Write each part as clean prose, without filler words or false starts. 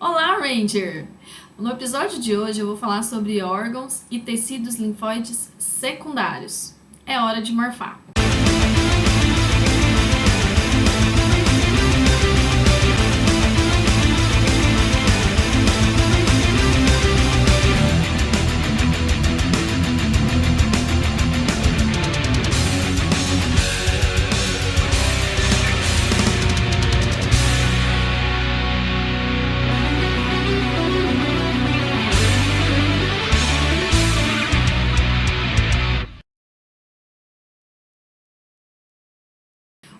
Olá, Ranger! No episódio de hoje eu vou falar sobre órgãos e tecidos linfóides secundários. É hora de morfar!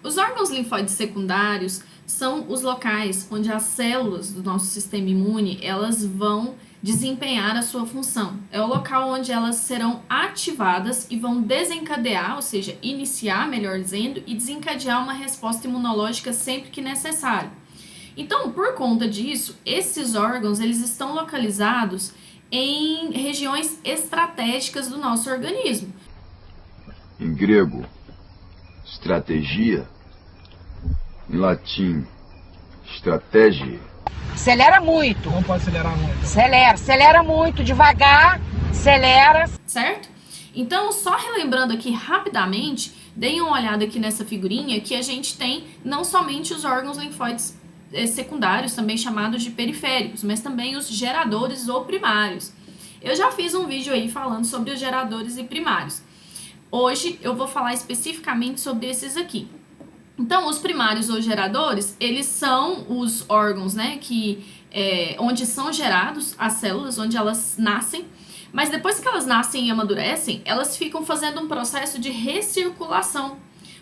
Os órgãos linfóides secundários são os locais onde as células do nosso sistema imune elas vão desempenhar a sua função. É o local onde elas serão ativadas e vão desencadear, ou seja, iniciar, melhor dizendo, e desencadear uma resposta imunológica sempre que necessário. Então, por conta disso, esses órgãos eles estão localizados em regiões estratégicas do nosso organismo. Em grego, estratégia. Em latim, estratégia. Acelera muito. Não pode acelerar muito. Acelera muito, devagar, acelera. Certo? Então, só relembrando aqui rapidamente, deem uma olhada aqui nessa figurinha que a gente tem não somente os órgãos linfóides secundários, também chamados de periféricos, mas também os geradores ou primários. Eu já fiz um vídeo aí falando sobre os geradores e primários. Hoje eu vou falar especificamente sobre esses aqui. Então, os primários ou geradores, eles são os órgãos, né, onde são gerados as células, onde elas nascem, mas depois que elas nascem e amadurecem, elas ficam fazendo um processo de recirculação,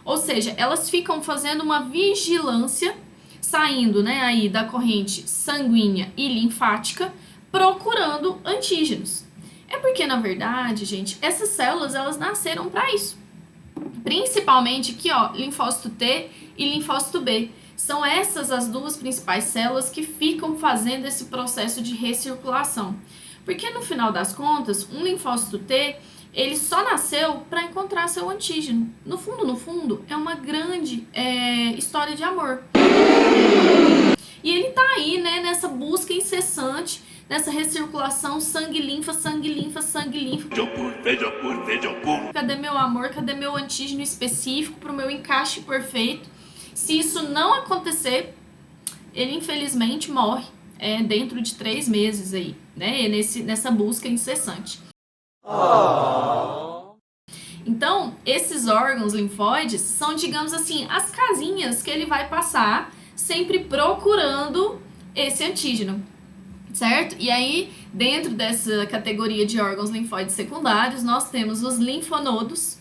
ou seja, elas ficam fazendo uma vigilância, saindo, né, aí da corrente sanguínea e linfática, procurando antígenos. É porque, na verdade, gente, essas células, elas nasceram para isso. Principalmente aqui, ó, linfócito T e linfócito B. São essas as duas principais células que ficam fazendo esse processo de recirculação. Porque, no final das contas, um linfócito T, ele só nasceu para encontrar seu antígeno. No fundo, é uma grande história de amor. E ele tá aí, né, nessa busca incessante, nessa recirculação, sangue, linfa, sangue, linfa, sangue, linfa. Cadê meu amor? Cadê meu antígeno específico para o meu encaixe perfeito? Se isso não acontecer, ele infelizmente morre dentro de 3 meses aí, né? Nessa busca incessante. Então, esses órgãos linfóides são, digamos assim, as casinhas que ele vai passar sempre procurando esse antígeno. Certo? E aí, dentro dessa categoria de órgãos linfóides secundários, nós temos os linfonodos,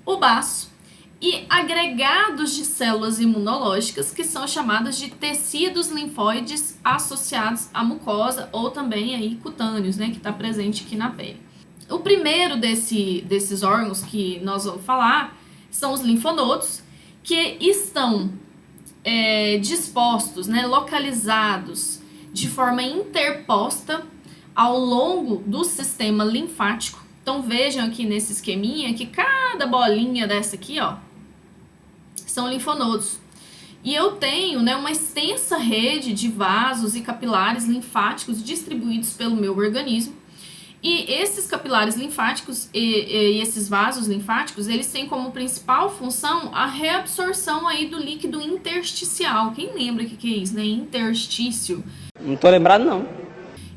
o baço e agregados de células imunológicas, que são chamadas de tecidos linfóides associados à mucosa ou também aí cutâneos, né, que está presente aqui na pele. O primeiro desses órgãos que nós vamos falar são os linfonodos, que estão dispostos, né, localizados de forma interposta ao longo do sistema linfático. Então vejam aqui nesse esqueminha que cada bolinha dessa aqui, ó, são linfonodos. E eu tenho, né, uma extensa rede de vasos e capilares linfáticos distribuídos pelo meu organismo. E esses capilares linfáticos e esses vasos linfáticos, eles têm como principal função a reabsorção aí do líquido intersticial. Quem lembra o que é isso, né? Interstício. Não tô lembrado, não.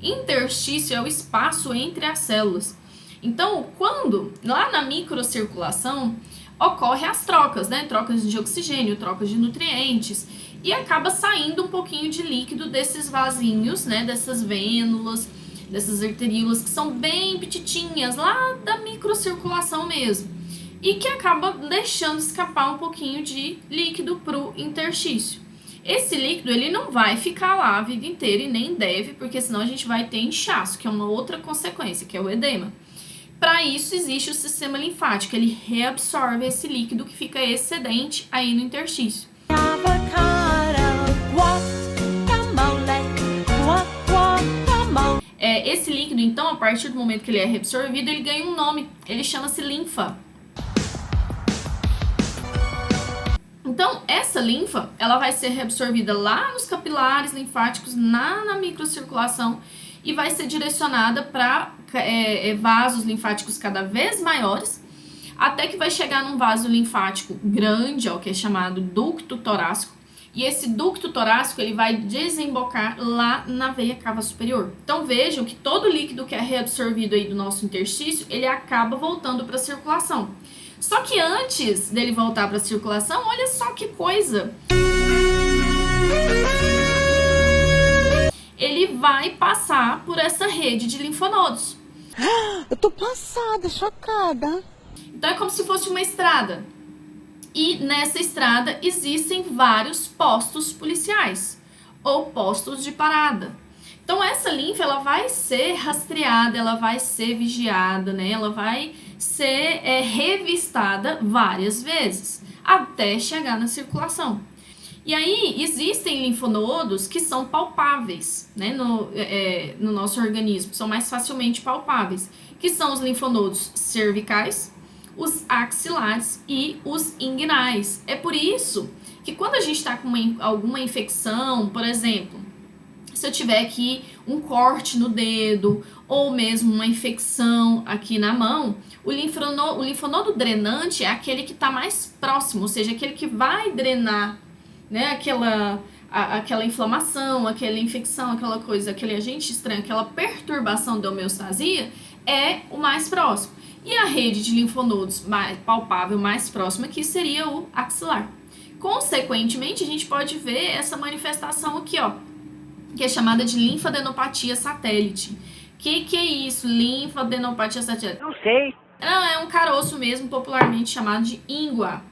Interstício é o espaço entre as células. Então, quando lá na microcirculação ocorre as trocas, né? Trocas de oxigênio, trocas de nutrientes, e acaba saindo um pouquinho de líquido desses vasinhos, né? Dessas vênulas, dessas arteríolas que são bem petitinhas, lá da microcirculação mesmo, e que acaba deixando escapar um pouquinho de líquido pro interstício. Esse líquido, ele não vai ficar lá a vida inteira e nem deve, porque senão a gente vai ter inchaço, que é uma outra consequência, que é o edema. Para isso existe o sistema linfático, ele reabsorve esse líquido que fica excedente aí no interstício. Esse líquido, então, a partir do momento que ele é reabsorvido, ele ganha um nome, ele chama-se linfa. Então, essa linfa, ela vai ser reabsorvida lá nos capilares linfáticos, na microcirculação, e vai ser direcionada para vasos linfáticos cada vez maiores, até que vai chegar num vaso linfático grande, ó, que é chamado ducto torácico. E esse ducto torácico, ele vai desembocar lá na veia cava superior. Então vejam que todo líquido que é reabsorvido aí do nosso interstício, ele acaba voltando para a circulação. Só que antes dele voltar para a circulação, olha só que coisa! Ele vai passar por essa rede de linfonodos. Eu tô passada, chocada. Então é como se fosse uma estrada. E nessa estrada existem vários postos policiais ou postos de parada. Então essa linfa, ela vai ser rastreada, ela vai ser vigiada, né? Ela vai ser revistada várias vezes até chegar na circulação. E aí existem linfonodos que são palpáveis, né, no nosso organismo, são mais facilmente palpáveis, que são os linfonodos cervicais, os axilares e os inguinais. É por isso que quando a gente está com alguma infecção, por exemplo, se eu tiver aqui um corte no dedo ou mesmo uma infecção aqui na mão, o linfonodo drenante é aquele que está mais próximo, ou seja, aquele que vai drenar, né, aquela inflamação, aquela infecção, aquela coisa, aquele agente estranho, aquela perturbação da homeostasia é o mais próximo. E a rede de linfonodos mais palpável, mais próxima aqui seria o axilar. Consequentemente, a gente pode ver essa manifestação aqui, ó, que é chamada de linfadenopatia satélite. Que é isso, linfadenopatia satélite? Não sei. Não, é um caroço mesmo, popularmente chamado de íngua.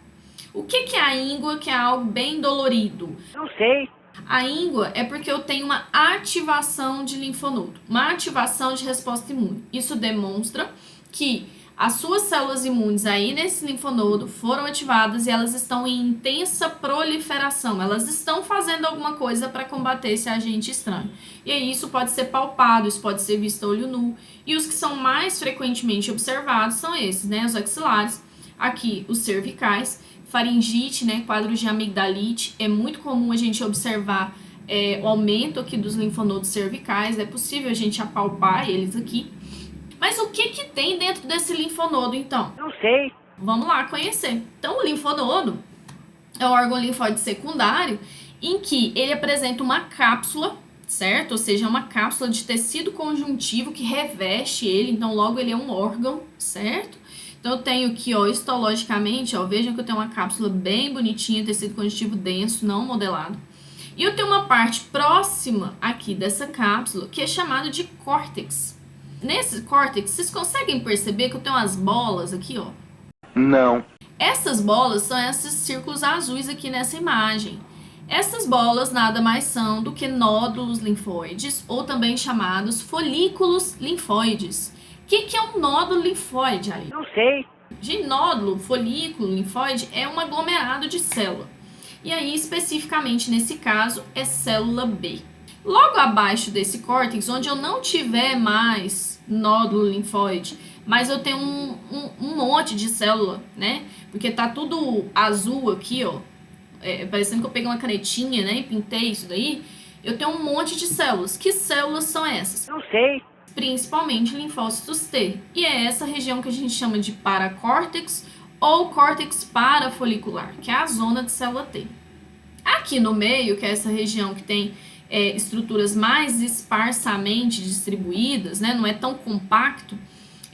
O que é a íngua, que é algo bem dolorido? Não sei. A íngua é porque eu tenho uma ativação de linfonodo, uma ativação de resposta imune. Isso demonstra que as suas células imunes aí nesse linfonodo foram ativadas e elas estão em intensa proliferação. Elas estão fazendo alguma coisa para combater esse agente estranho. E aí isso pode ser palpado, isso pode ser visto a olho nu. E os que são mais frequentemente observados são esses, né? Os axilares, aqui os cervicais, faringite, né? Quadros de amigdalite. É muito comum a gente observar o aumento aqui dos linfonodos cervicais. É possível a gente apalpar eles aqui. Mas o que tem dentro desse linfonodo, então? Não sei. Vamos lá conhecer. Então, o linfonodo é um órgão linfóide secundário em que ele apresenta uma cápsula, certo? Ou seja, uma cápsula de tecido conjuntivo que reveste ele, então logo ele é um órgão, certo? Então, eu tenho aqui, ó, histologicamente, ó, vejam que eu tenho uma cápsula bem bonitinha, tecido conjuntivo denso, não modelado. E eu tenho uma parte próxima aqui dessa cápsula que é chamada de córtex. Nesse córtex, vocês conseguem perceber que eu tenho umas bolas aqui, ó? Não. Essas bolas são esses círculos azuis aqui nessa imagem. Essas bolas nada mais são do que nódulos linfóides, ou também chamados folículos linfóides. O que é um nódulo linfóide, aí? Não sei. De nódulo, folículo linfóide é um aglomerado de célula. E aí, especificamente nesse caso, é célula B. Logo abaixo desse córtex, onde eu não tiver mais nódulo linfóide, mas eu tenho um monte de célula, né? Porque tá tudo azul aqui, ó. Parecendo que eu peguei uma canetinha, né? E pintei isso daí. Eu tenho um monte de células. Que células são essas? Não sei. Principalmente linfócitos T. E é essa região que a gente chama de paracórtex ou córtex parafolicular, que é a zona de célula T. Aqui no meio, que é essa região que tem estruturas mais esparsamente distribuídas, né, não é tão compacto,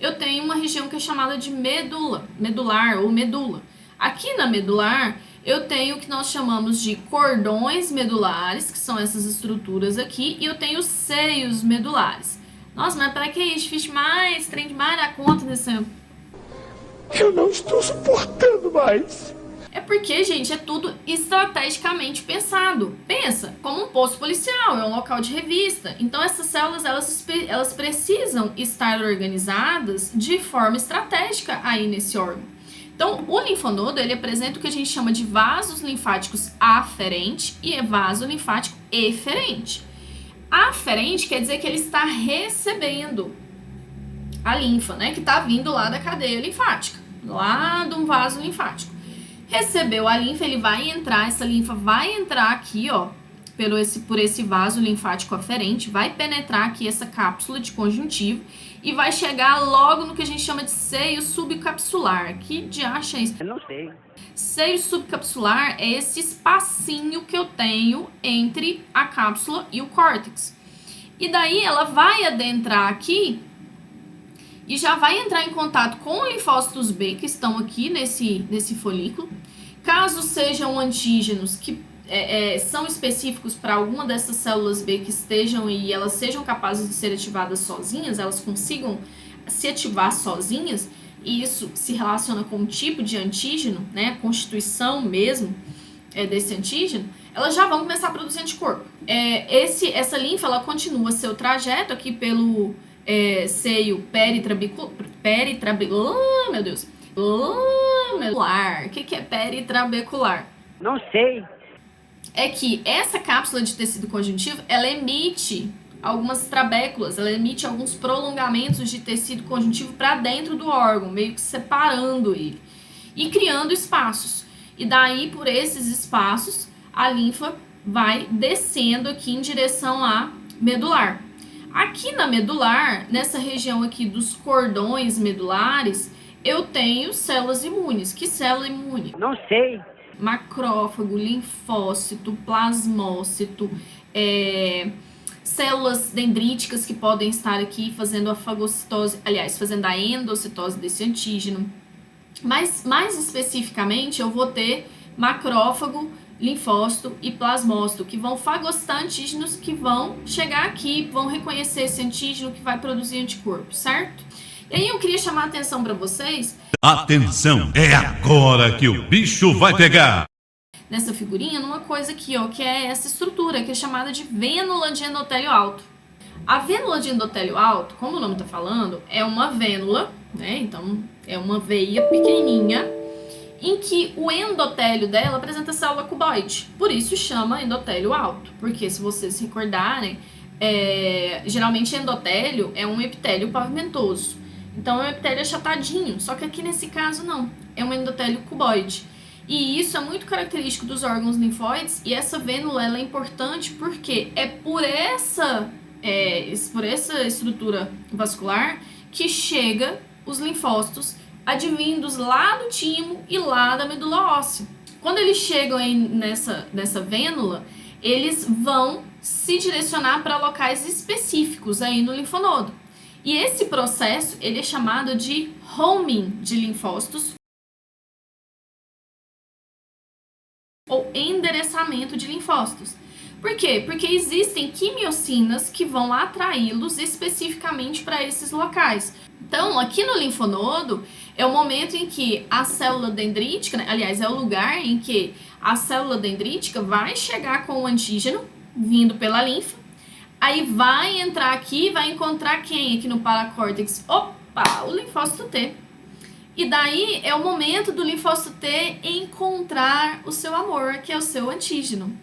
eu tenho uma região que é chamada de medular ou medula. Aqui na medular, eu tenho o que nós chamamos de cordões medulares, que são essas estruturas aqui, e eu tenho seios medulares. Nossa, mas para que isso? Difícil demais, trem demais da conta desse tempo. Eu não estou suportando mais. É porque, gente, é tudo estrategicamente pensado. Pensa, como um posto policial, é um local de revista. Então, essas células, elas precisam estar organizadas de forma estratégica aí nesse órgão. Então, o linfonodo, ele apresenta o que a gente chama de vasos linfáticos aferente e vaso linfático eferente. Aferente quer dizer que ele está recebendo a linfa, né, que está vindo lá da cadeia linfática, lá de um vaso linfático. Recebeu a linfa, ele vai entrar, essa linfa vai entrar aqui, ó, por esse vaso linfático aferente, vai penetrar aqui essa cápsula de conjuntivo e vai chegar logo no que a gente chama de seio subcapsular. Que diacho é isso? Eu não sei. Seio subcapsular é esse espacinho que eu tenho entre a cápsula e o córtex. E daí ela vai adentrar aqui e já vai entrar em contato com linfócitos B que estão aqui nesse folículo. Caso sejam antígenos que são específicos para alguma dessas células B que estejam e elas sejam capazes de ser ativadas sozinhas, elas consigam se ativar sozinhas, e isso se relaciona com o tipo de antígeno, né, a constituição mesmo desse antígeno, elas já vão começar a produzir anticorpo. Essa linfa, ela continua seu trajeto aqui pelo seio peritrabecular. O que é peritrabecular? Não sei. É que essa cápsula de tecido conjuntivo, ela emite algumas trabéculas, ela emite alguns prolongamentos de tecido conjuntivo para dentro do órgão, meio que separando ele e criando espaços. E daí, por esses espaços, a linfa vai descendo aqui em direção à medular. Aqui na medular, nessa região aqui dos cordões medulares, eu tenho células imunes. Que célula imune? Não sei. Macrófago, linfócito, plasmócito, células dendríticas que podem estar aqui fazendo a fagocitose, aliás, fazendo a endocitose desse antígeno. Mas mais especificamente eu vou ter macrófago, linfócito e plasmócito, que vão fagocitar antígenos que vão chegar aqui, vão reconhecer esse antígeno que vai produzir anticorpo, certo? E aí eu queria chamar a atenção para vocês. Atenção, é agora que o bicho vai pegar. Nessa figurinha, numa coisa aqui, ó, que é essa estrutura, que é chamada de vênula de endotélio alto. A vênula de endotélio alto, como o nome tá falando, é uma vênula, né? Então, é uma veia pequenininha, em que o endotélio dela apresenta célula cuboide. Por isso chama endotélio alto, porque se vocês se recordarem, geralmente endotélio é um epitélio pavimentoso. Então, é um epitélio achatadinho, só que aqui nesse caso não, é um endotélio cuboide. E isso é muito característico dos órgãos linfóides, e essa vênula ela é importante porque é por essa estrutura vascular que chega os linfócitos advindos lá do timo e lá da medula óssea. Quando eles chegam aí nessa vênula, eles vão se direcionar para locais específicos aí no linfonodo. E esse processo ele é chamado de homing de linfócitos ou endereçamento de linfócitos. Por quê? Porque existem quimiocinas que vão atraí-los especificamente para esses locais. Então, aqui no linfonodo, é o momento em que a célula dendrítica, né? Aliás, é o lugar em que a célula dendrítica vai chegar com o antígeno, vindo pela linfa, aí vai entrar aqui, vai encontrar quem aqui no paracórtex? Opa, o linfócito T. E daí é o momento do linfócito T encontrar o seu amor, que é o seu antígeno.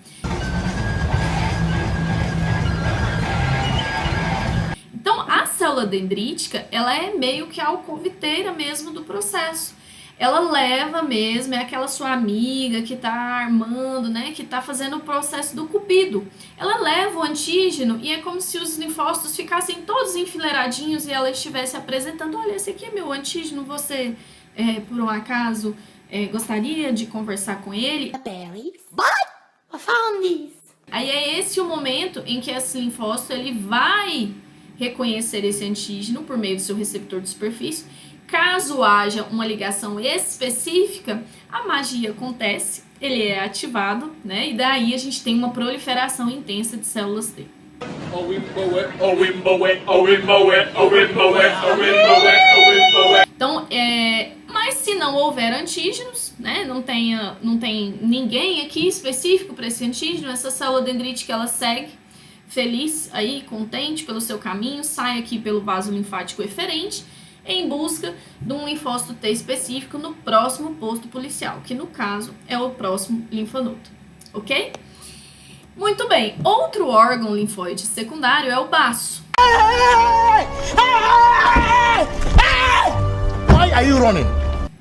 Então, a célula dendrítica, ela é meio que a alcoviteira mesmo do processo. Ela leva mesmo, é aquela sua amiga que tá armando, né, que tá fazendo o processo do cupido. Ela leva o antígeno e é como se os linfócitos ficassem todos enfileiradinhos e ela estivesse apresentando, olha, esse aqui é meu antígeno, você, por um acaso, gostaria de conversar com ele? Barry, what? I found this. Aí é esse o momento em que esse linfócito, ele vai reconhecer esse antígeno por meio do seu receptor de superfície. Caso haja uma ligação específica, a magia acontece, ele é ativado, né? E daí a gente tem uma proliferação intensa de células T. Então, mas se não houver antígenos, né? Não tem ninguém aqui específico para esse antígeno, essa célula dendrítica ela segue feliz aí, contente pelo seu caminho, sai aqui pelo vaso linfático eferente em busca de um linfócito T específico no próximo posto policial, que no caso é o próximo linfonodo, ok? Muito bem, outro órgão linfóide secundário é o baço. Why are you running?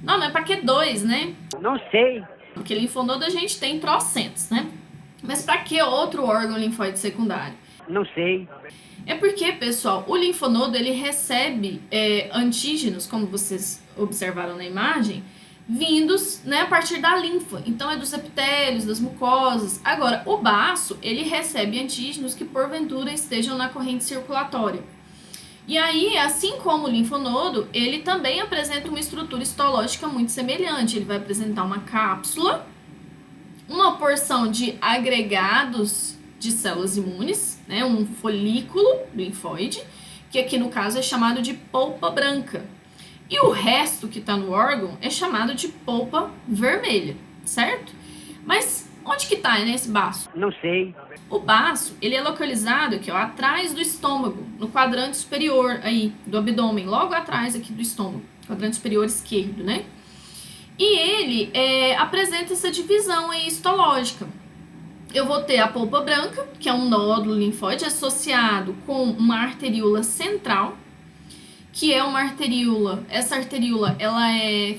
Não, mas pra que 2, né? Não sei. Porque linfonodo a gente tem trocentos, né? Mas pra que outro órgão linfóide secundário? Não sei. É porque, pessoal, o linfonodo ele recebe antígenos, como vocês observaram na imagem, vindos, né, a partir da linfa. Então é dos epitélios, das mucosas. Agora, o baço, ele recebe antígenos que porventura estejam na corrente circulatória. E aí, assim como o linfonodo, ele também apresenta uma estrutura histológica muito semelhante. Ele vai apresentar uma cápsula, uma porção de agregados de células imunes, né, um folículo linfóide, que aqui no caso é chamado de polpa branca. E o resto que está no órgão é chamado de polpa vermelha, certo? Mas onde que está nesse baço? Não sei. O baço, ele é localizado aqui, ó, atrás do estômago, no quadrante superior aí do abdômen, logo atrás aqui do estômago, quadrante superior esquerdo, né? E ele apresenta essa divisão aí histológica. Eu vou ter a polpa branca, que é um nódulo linfóide associado com uma arteríola central, que é uma arteríola. Essa arteríola, ela é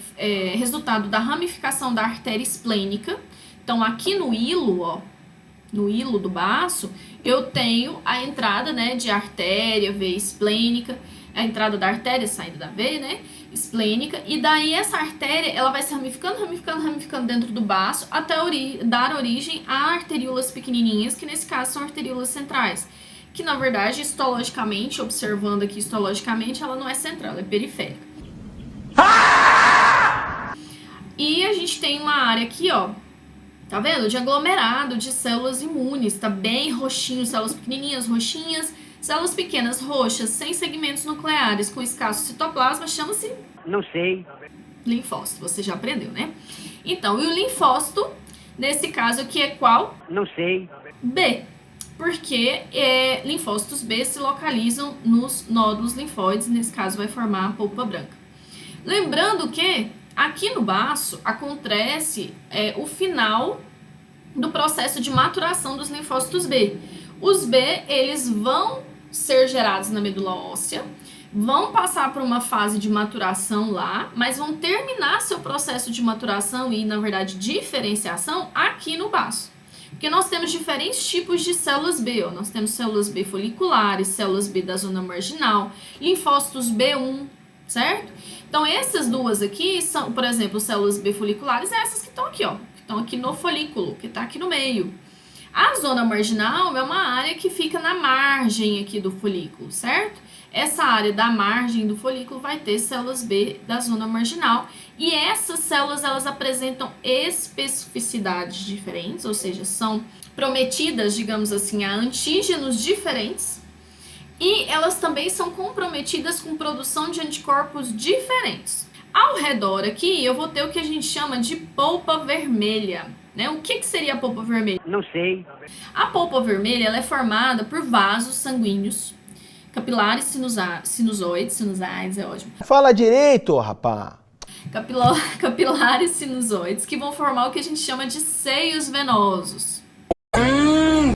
resultado da ramificação da artéria esplênica. Então, aqui no hilo, ó, no hilo do baço, eu tenho a entrada, né, de artéria, veia esplênica, a entrada da artéria saindo da veia, né, esplênica, e daí essa artéria, ela vai se ramificando dentro do baço até dar origem a arteríolas pequenininhas, que nesse caso são arteríolas centrais, que na verdade, histologicamente, observando aqui histologicamente, ela não é central, ela é periférica. E a gente tem uma área aqui, ó, tá vendo? De aglomerado de células imunes, tá bem roxinho, células pequenininhas, roxinhas, células pequenas, roxas, sem segmentos nucleares, com escasso citoplasma, chama-se... Não sei. Linfócito, você já aprendeu, né? Então, e o linfócito, nesse caso aqui é qual? Não sei. B, porque linfócitos B se localizam nos nódulos linfóides, nesse caso vai formar a polpa branca. Lembrando que aqui no baço acontece o final do processo de maturação dos linfócitos B. Os B, eles vão ser gerados na medula óssea, vão passar por uma fase de maturação lá, mas vão terminar seu processo de maturação e, na verdade, diferenciação aqui no baço. Porque nós temos diferentes tipos de células B, ó. Nós temos células B foliculares, células B da zona marginal, linfócitos B1, certo? Então, essas duas aqui são, por exemplo, células B foliculares, essas que estão aqui, ó, que estão aqui no folículo, que está aqui no meio. A zona marginal é uma área que fica na margem aqui do folículo, certo? Essa área da margem do folículo vai ter células B da zona marginal e essas células, elas apresentam especificidades diferentes, ou seja, são prometidas, digamos assim, a antígenos diferentes e elas também são comprometidas com produção de anticorpos diferentes. Ao redor aqui, eu vou ter o que a gente chama de polpa vermelha, né? O que seria a polpa vermelha? Não sei. A polpa vermelha, ela é formada por vasos sanguíneos, capilares sinusais, é ótimo. Fala direito, rapá. Capilares sinusoides, que vão formar o que a gente chama de seios venosos.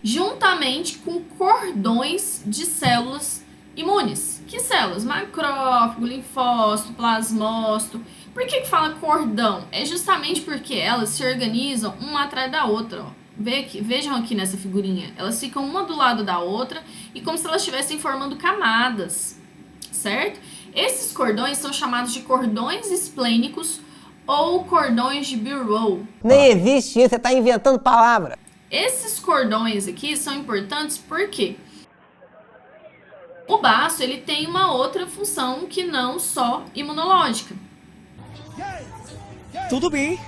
Juntamente com cordões de células imunes. Que células? Macrófago, linfócito, plasmócito. Por que fala cordão? É justamente porque elas se organizam uma atrás da outra, ó. Vejam aqui nessa figurinha, elas ficam uma do lado da outra e como se elas estivessem formando camadas, certo? Esses cordões são chamados de cordões esplênicos ou cordões de Burrow. Nem existe isso, você está inventando palavra. Esses cordões aqui são importantes porque o baço, ele tem uma outra função que não só imunológica. Tudo bem.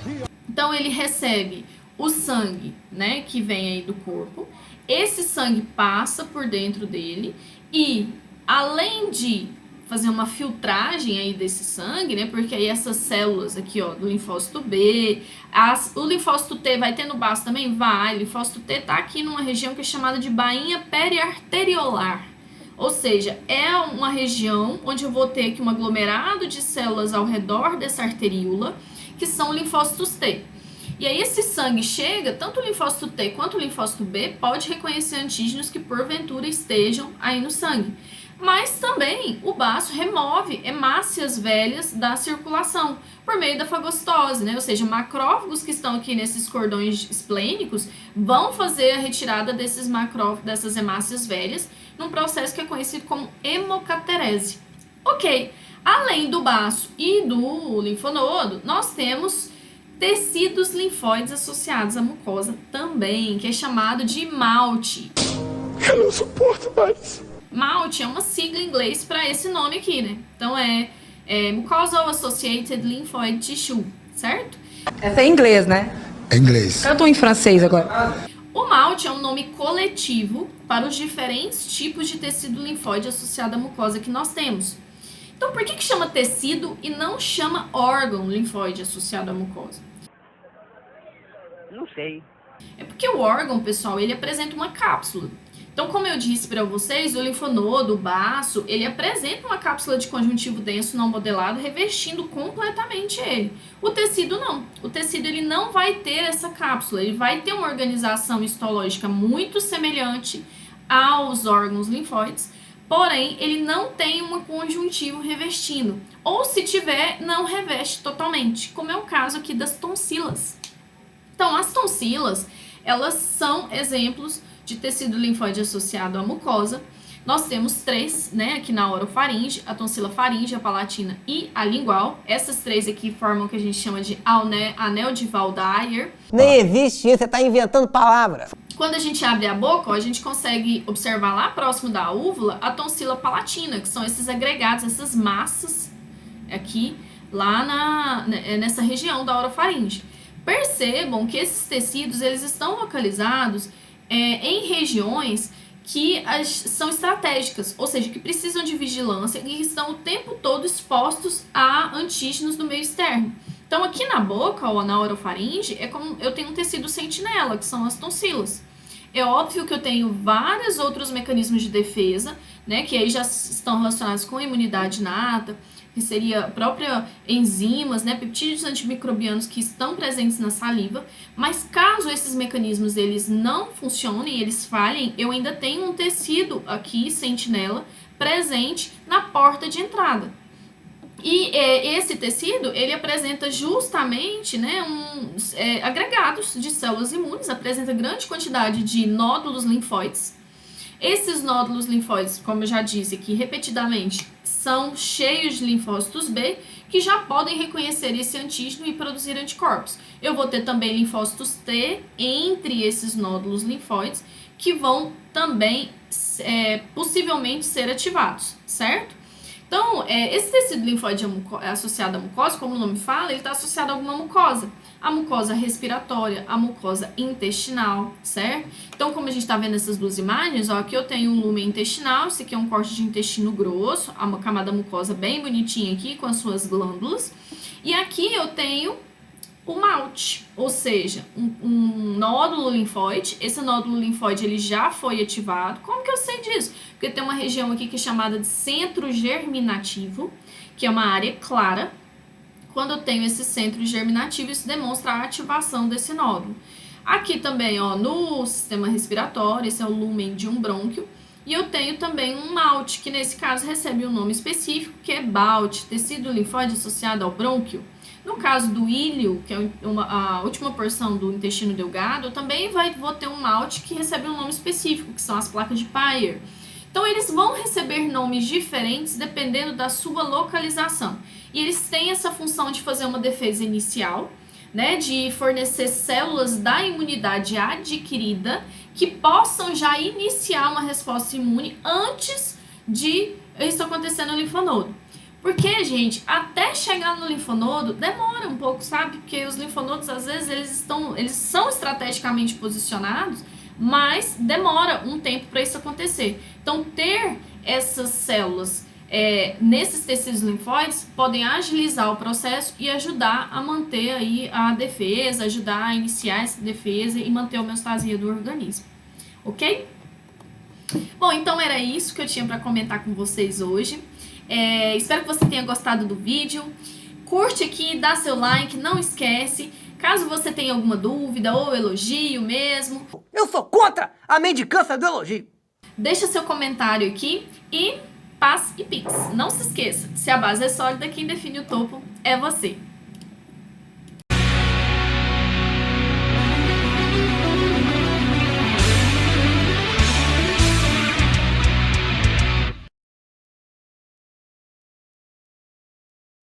Então ele recebe o sangue, né, que vem aí do corpo. Esse sangue passa por dentro dele e, além de fazer uma filtragem aí desse sangue, né, porque aí essas células aqui, ó, do linfócito B, o linfócito T vai ter no baço também? Vai. O linfócito T tá aqui numa região que é chamada de bainha periarteriolar. Ou seja, é uma região onde eu vou ter aqui um aglomerado de células ao redor dessa arteríola, que são linfócitos T. E aí esse sangue chega, tanto o linfócito T quanto o linfócito B pode reconhecer antígenos que porventura estejam aí no sangue. Mas também o baço remove hemácias velhas da circulação por meio da fagocitose, né? Ou seja, macrófagos que estão aqui nesses cordões esplênicos vão fazer a retirada dessas hemácias velhas num processo que é conhecido como hemocaterese. Ok, além do baço e do linfonodo, nós temos tecidos linfóides associados à mucosa também, que é chamado de MALT. Eu não suporto mais. MALT é uma sigla em inglês para esse nome aqui, né? Então é Mucosal Associated Lymphoid Tissue, certo? Essa é em inglês, né? É inglês. Eu tô em francês agora. O MALT é um nome coletivo para os diferentes tipos de tecido linfóide associado à mucosa que nós temos. Então, por que chama tecido e não chama órgão linfóide associado à mucosa? Não sei. É porque o órgão, pessoal, ele apresenta uma cápsula. Então, como eu disse para vocês, o linfonodo, o baço, ele apresenta uma cápsula de conjuntivo denso não modelado, revestindo completamente ele. O tecido não. O tecido ele não vai ter essa cápsula, ele vai ter uma organização histológica muito semelhante aos órgãos linfóides, porém, ele não tem um conjuntivo revestindo. Ou, se tiver, não reveste totalmente, como é o caso aqui das tonsilas. Então, as tonsilas, elas são exemplos de tecido linfóide associado à mucosa. Nós temos 3, né, aqui na orofaringe, a tonsila faríngea, a palatina e a lingual. Essas 3 aqui formam o que a gente chama de anel de Waldeyer. Nem existe isso, você tá inventando palavra. Quando a gente abre a boca, ó, a gente consegue observar lá próximo da úvula a tonsila palatina, que são esses agregados, essas massas aqui, lá nessa região da orofaringe. Percebam que esses tecidos, eles estão localizados em regiões que são estratégicas, ou seja, que precisam de vigilância e estão o tempo todo expostos a antígenos do meio externo. Então, aqui na boca, ou na orofaringe, é como eu tenho um tecido sentinela, que são as tonsilas. É óbvio que eu tenho vários outros mecanismos de defesa, né, que aí já estão relacionados com a imunidade inata, que seria própria enzimas, né, peptídeos antimicrobianos que estão presentes na saliva, mas caso esses mecanismos eles não funcionem, eles falhem, eu ainda tenho um tecido aqui, sentinela, presente na porta de entrada. E esse tecido, ele apresenta justamente, né, agregados de células imunes, apresenta grande quantidade de nódulos linfóides. Esses nódulos linfóides, como eu já disse aqui repetidamente, são cheios de linfócitos B, que já podem reconhecer esse antígeno e produzir anticorpos. Eu vou ter também linfócitos T entre esses nódulos linfóides, que vão também possivelmente ser ativados, certo? Então, esse tecido linfóide associado à mucosa, como o nome fala, ele está associado a alguma mucosa. A mucosa respiratória, a mucosa intestinal, certo? Então, como a gente está vendo essas duas imagens, ó, aqui eu tenho um lumen intestinal, esse aqui é um corte de intestino grosso, uma camada mucosa bem bonitinha aqui, com as suas glândulas. E aqui eu tenho o MALT, ou seja, um nódulo linfóide. Esse nódulo linfóide ele já foi ativado. Como que eu sei disso? Porque tem uma região aqui que é chamada de centro germinativo, que é uma área clara. Quando eu tenho esse centro germinativo, isso demonstra a ativação desse nódulo. Aqui também, ó, no sistema respiratório, esse é o lumen de um brônquio. E eu tenho também um MALT, que nesse caso recebe um nome específico, que é BALT, tecido linfóide associado ao brônquio. No caso do íleo, que é a última porção do intestino delgado, eu também vou ter um MALT que recebe um nome específico, que são as placas de Peyer. Então, eles vão receber nomes diferentes dependendo da sua localização. E eles têm essa função de fazer uma defesa inicial, né, de fornecer células da imunidade adquirida que possam já iniciar uma resposta imune antes de isso acontecer no linfonodo. Porque, gente, até chegar no linfonodo demora um pouco, sabe? Porque os linfonodos, às vezes, eles são estrategicamente posicionados, mas demora um tempo para isso acontecer. Então, ter essas células nesses tecidos linfóides podem agilizar o processo e ajudar a manter aí a defesa, ajudar a iniciar essa defesa e manter a homeostasia do organismo, ok? Bom, então era isso que eu tinha para comentar com vocês hoje. Espero que você tenha gostado do vídeo. Curte aqui, dá seu like, não esquece. Caso você tenha alguma dúvida ou elogio mesmo, Eu sou contra a mendicância do elogio. deixa seu comentário aqui e paz e pix. Não se esqueça, se a base é sólida, quem define o topo é você.